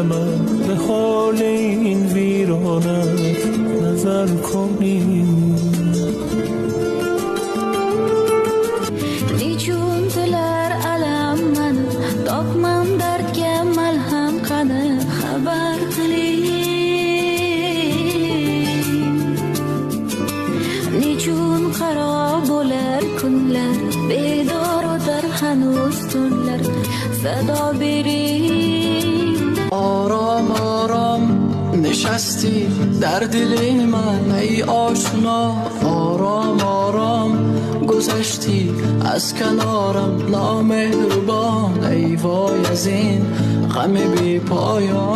من به حال این ویرانت نظر کنی. Nechundilar alam mani topmam dardga malham qani xabar qiling. Nechun qaro bo'lar kunlar bedor o'tar hanuz tunlar sado bering. آرام آرام نشستی در دل من ای آشنا، آرام آرام گذشتی از کنارم نامهربان. ای وای از این غم بی پایان.